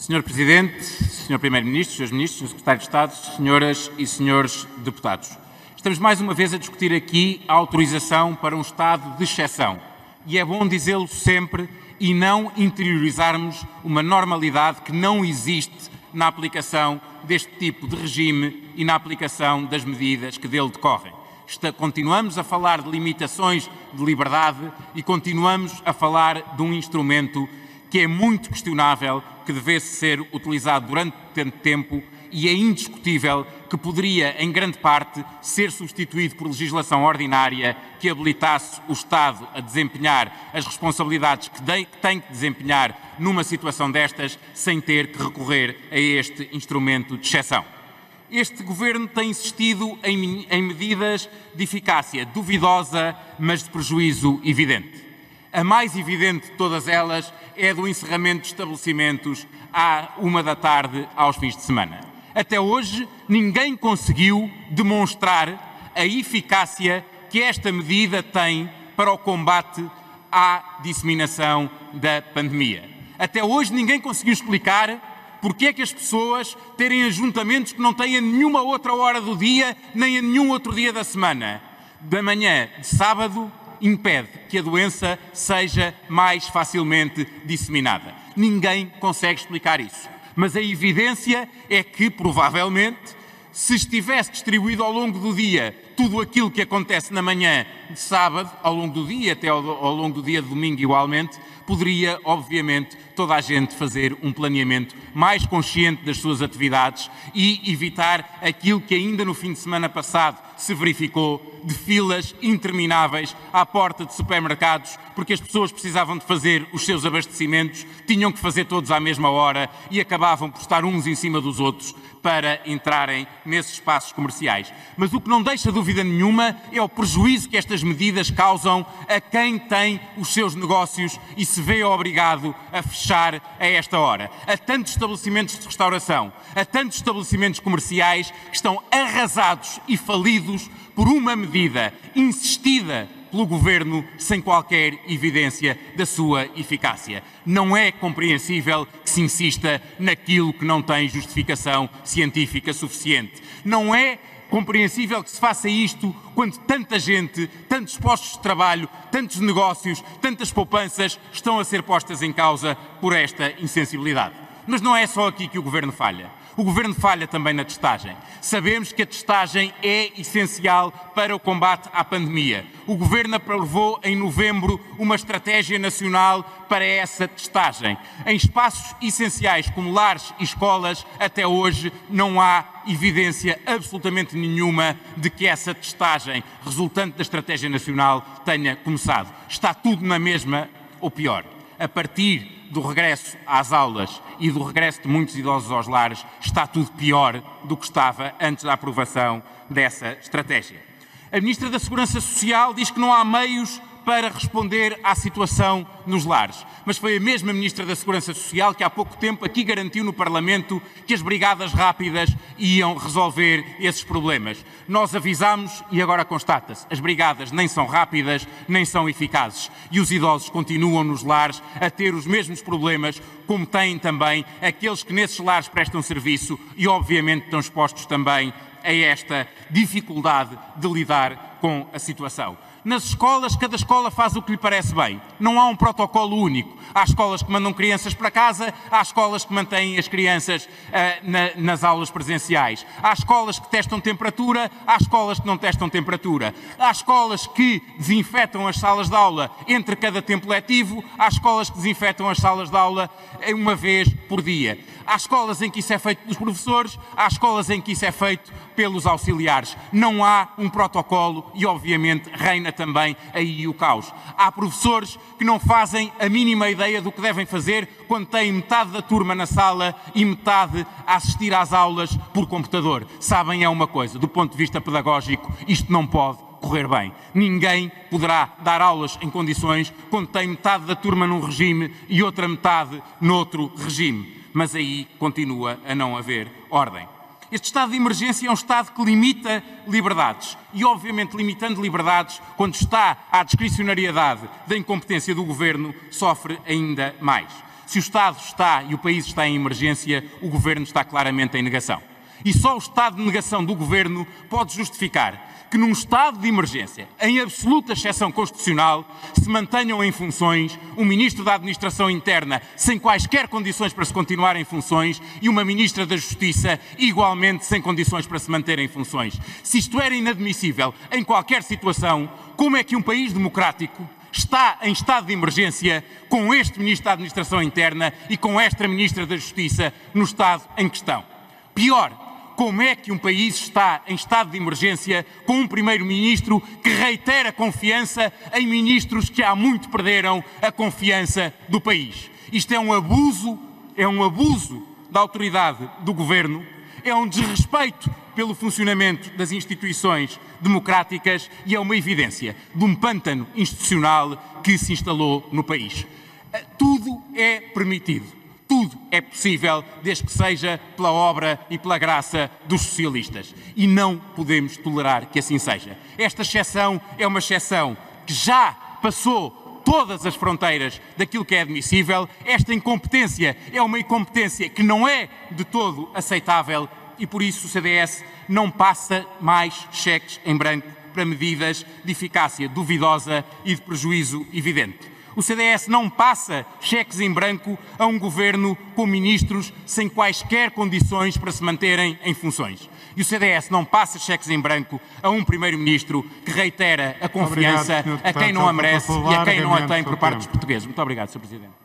Senhor Presidente, Senhor Primeiro-Ministro, Senhores Ministros, Senhor Secretário de Estado, Senhoras e Senhores Deputados. Estamos mais uma vez a discutir aqui a autorização para um estado de exceção. E é bom dizê-lo sempre e não interiorizarmos uma normalidade que não existe na aplicação deste tipo de regime e na aplicação das medidas que dele decorrem. Continuamos a falar de limitações de liberdade e continuamos a falar de um instrumento que é muito questionável, que devesse ser utilizado durante tanto tempo e é indiscutível que poderia, em grande parte, ser substituído por legislação ordinária que habilitasse o Estado a desempenhar as responsabilidades que tem que desempenhar numa situação destas, sem ter que recorrer a este instrumento de exceção. Este Governo tem insistido em medidas de eficácia duvidosa, mas de prejuízo evidente. A mais evidente de todas elas é a do encerramento de estabelecimentos à 1 da tarde aos fins de semana. Até hoje, ninguém conseguiu demonstrar a eficácia que esta medida tem para o combate à disseminação da pandemia. Até hoje, ninguém conseguiu explicar porque é que as pessoas terem ajuntamentos que não têm a nenhuma outra hora do dia, nem a nenhum outro dia da semana. Da manhã de sábado, impede que a doença seja mais facilmente disseminada. Ninguém consegue explicar isso. Mas a evidência é que, provavelmente, se estivesse distribuído ao longo do dia tudo aquilo que acontece na manhã de sábado, ao longo do dia, até ao longo do dia de domingo igualmente, poderia, obviamente, toda a gente fazer um planeamento mais consciente das suas atividades e evitar aquilo que ainda no fim de semana passado se verificou de filas intermináveis à porta de supermercados, porque as pessoas precisavam de fazer os seus abastecimentos, tinham que fazer todos à mesma hora e acabavam por estar uns em cima dos outros para entrarem nesses espaços comerciais. Mas o que não deixa dúvida nenhuma é o prejuízo que estas medidas causam a quem tem os seus negócios e se vê obrigado a fechar a esta hora. A tantos estabelecimentos de restauração, a tantos estabelecimentos comerciais que estão arrasados e falidos por uma medida insistida pelo Governo sem qualquer evidência da sua eficácia. Não é compreensível que se insista naquilo que não tem justificação científica suficiente. Não é compreensível que se faça isto quando tanta gente, tantos postos de trabalho, tantos negócios, tantas poupanças estão a ser postas em causa por esta insensibilidade. Mas não é só aqui que o Governo falha. O Governo falha também na testagem. Sabemos que a testagem é essencial para o combate à pandemia. O Governo aprovou em novembro uma estratégia nacional para essa testagem. Em espaços essenciais como lares e escolas, até hoje não há evidência absolutamente nenhuma de que essa testagem resultante da estratégia nacional tenha começado. Está tudo na mesma ou pior. A partir do regresso às aulas e do regresso de muitos idosos aos lares, está tudo pior do que estava antes da aprovação dessa estratégia. A Ministra da Segurança Social diz que não há meios para responder à situação nos lares. Mas foi a mesma Ministra da Segurança Social que há pouco tempo aqui garantiu no Parlamento que as brigadas rápidas iam resolver esses problemas. Nós avisámos e agora constata-se. As brigadas nem são rápidas, nem são eficazes. E os idosos continuam nos lares a ter os mesmos problemas, como têm também aqueles que nesses lares prestam serviço e, obviamente, estão expostos também a esta dificuldade de lidar com a situação. Nas escolas, cada escola faz o que lhe parece bem. Não há um protocolo único. Há escolas que mandam crianças para casa, há escolas que mantêm as crianças nas aulas presenciais. Há escolas que testam temperatura, há escolas que não testam temperatura. Há escolas que desinfetam as salas de aula entre cada tempo letivo, há escolas que desinfetam as salas de aula uma vez por dia. Há escolas em que isso é feito pelos professores, há escolas em que isso é feito pelos auxiliares. Não há um protocolo e, obviamente, reina também aí o caos. Há professores que não fazem a mínima ideia do que devem fazer quando têm metade da turma na sala e metade a assistir às aulas por computador. Sabem, é uma coisa, do ponto de vista pedagógico, isto não pode correr bem. Ninguém poderá dar aulas em condições quando tem metade da turma num regime e outra metade noutro regime. Mas aí continua a não haver ordem. Este estado de emergência é um estado que limita liberdades e, obviamente, limitando liberdades, quando está à discricionariedade da incompetência do Governo, sofre ainda mais. Se o Estado está e o país está em emergência, o Governo está claramente em negação. E só o estado de negação do Governo pode justificar que num estado de emergência, em absoluta exceção constitucional, se mantenham em funções um Ministro da Administração Interna sem quaisquer condições para se continuar em funções e uma Ministra da Justiça igualmente sem condições para se manter em funções. Se isto era inadmissível em qualquer situação, como é que um país democrático está em estado de emergência com este Ministro da Administração Interna e com esta Ministra da Justiça no estado em questão? Pior, como é que um país está em estado de emergência com um Primeiro-Ministro que reitera confiança em ministros que há muito perderam a confiança do país? Isto é um abuso da autoridade do Governo, é um desrespeito pelo funcionamento das instituições democráticas e é uma evidência de um pântano institucional que se instalou no país. Tudo é permitido. Tudo é possível, desde que seja pela obra e pela graça dos socialistas. E não podemos tolerar que assim seja. Esta exceção é uma exceção que já passou todas as fronteiras daquilo que é admissível. Esta incompetência é uma incompetência que não é de todo aceitável e, por isso, o CDS não passa mais cheques em branco para medidas de eficácia duvidosa e de prejuízo evidente. O CDS não passa cheques em branco a um governo com ministros sem quaisquer condições para se manterem em funções. E o CDS não passa cheques em branco a um primeiro-ministro que reitera a confiança a quem não a merece e a quem não a tem por parte dos portugueses. Muito obrigado, Sr. Presidente.